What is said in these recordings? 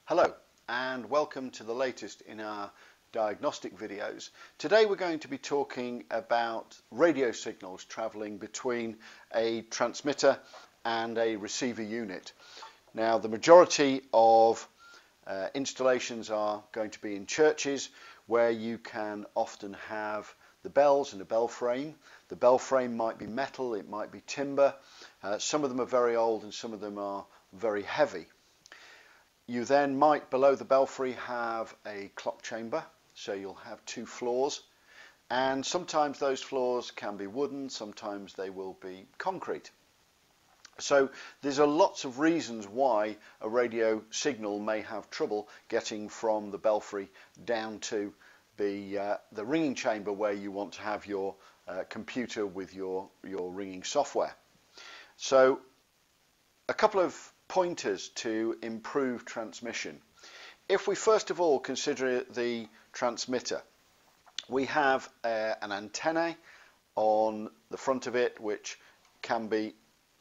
Hello and welcome to the latest in our diagnostic videos. Today we're going to be talking about radio signals travelling between a transmitter and a receiver unit. Now the majority of installations are going to be in churches where you can often have the bells and a bell frame. The bell frame might be metal, it might be timber. Some of them are very old and some of them are very heavy. You then might, below the belfry, have a clock chamber, so you'll have two floors, and sometimes those floors can be wooden, sometimes they will be concrete. So there's lots of reasons why a radio signal may have trouble getting from the belfry down to the ringing chamber where you want to have your computer with your ringing software. So a couple of pointers to improve transmission. If we first of all consider the transmitter, we have an antenna on the front of it which can be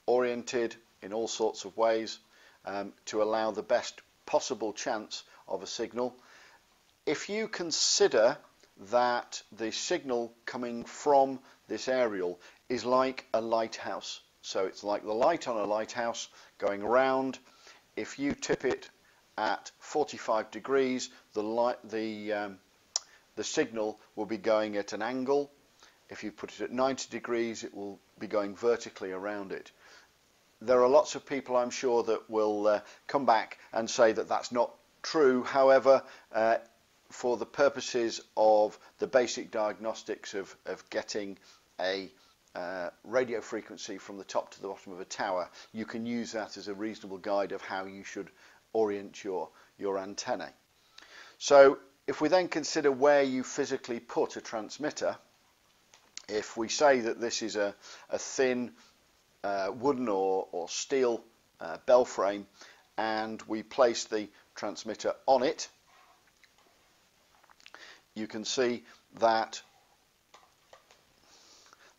oriented in all sorts of ways to allow the best possible chance of a signal. If you consider that the signal coming from this aerial is like a lighthouse, so it's like the light on a lighthouse going around. If you tip it at 45 degrees, the signal will be going at an angle. If you put it at 90 degrees, it will be going vertically around it. There are lots of people, I'm sure, that will come back and say that that's not true. However, for the purposes of the basic diagnostics of getting a radio frequency from the top to the bottom of a tower, you can use that as a reasonable guide of how you should orient your antennae. So if we then consider where you physically put a transmitter, if we say that this is a thin wooden or steel bell frame and we place the transmitter on it, you can see that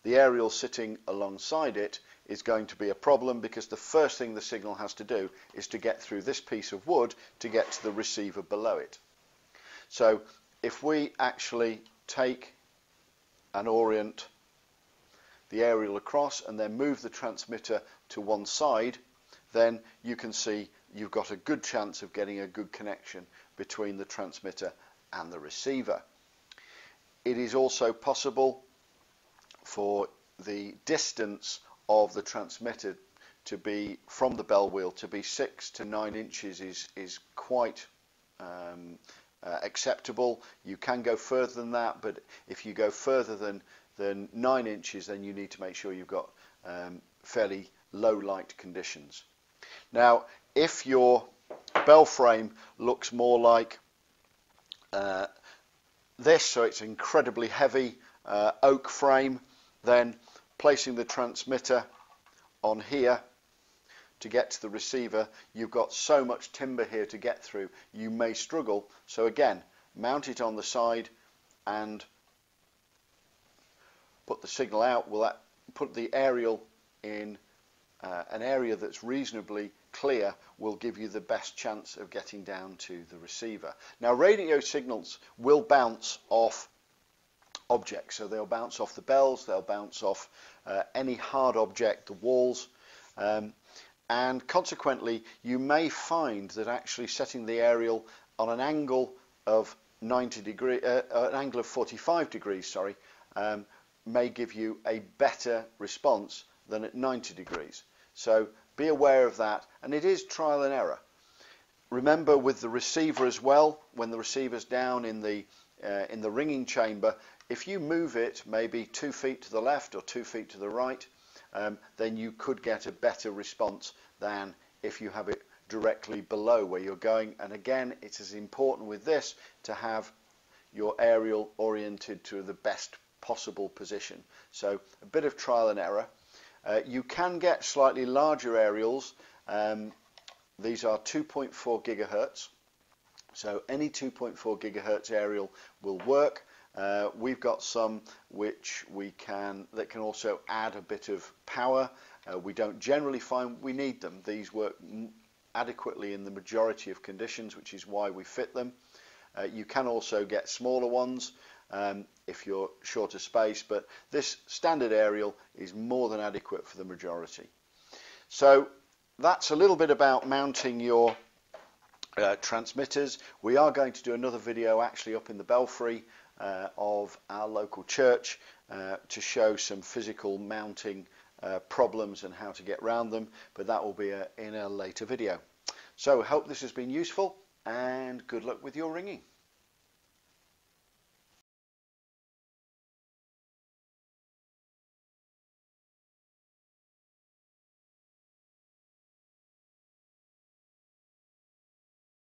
the aerial sitting alongside it is going to be a problem, because the first thing the signal has to do is to get through this piece of wood to get to the receiver below it. So if we actually take and orient the aerial across and then move the transmitter to one side, then you can see you've got a good chance of getting a good connection between the transmitter and the receiver. It is also possible for the distance of the transmitter to be from the bell wheel to be 6 to 9 inches is quite acceptable. You can go further than that, but if you go further than 9 inches, then you need to make sure you've got fairly low light conditions. Now, if your bell frame looks more like this, so it's incredibly heavy oak frame, then placing the transmitter on here to get to the receiver, you've got so much timber here to get through, you may struggle. So again, mount it on the side and put the signal out. Will that put the aerial in an area that's reasonably clear, will give you the best chance of getting down to the receiver. Now, radio signals will bounce off objects, so they'll bounce off the bells, they'll bounce off any hard object, the walls, and consequently you may find that actually setting the aerial on an angle of 45 degrees, may give you a better response than at 90 degrees. So be aware of that, and it is trial and error. Remember, with the receiver as well, when the receiver's down in the ringing chamber, if you move it maybe 2 feet to the left or 2 feet to the right, then you could get a better response than if you have it directly below where you're going. And again, it is important with this to have your aerial oriented to the best possible position. So a bit of trial and error. You can get slightly larger aerials. These are 2.4 gigahertz. So any 2.4 gigahertz aerial will work. We've got some that can also add a bit of power. We don't generally find we need them. These work adequately in the majority of conditions, which is why we fit them. You can also get smaller ones if you're short of space, but this standard aerial is more than adequate for the majority. So that's a little bit about mounting your transmitters. We are going to do another video actually up in the belfry of our local church to show some physical mounting problems and how to get around them, but that will be in a later video. So I hope this has been useful, and good luck with your ringing.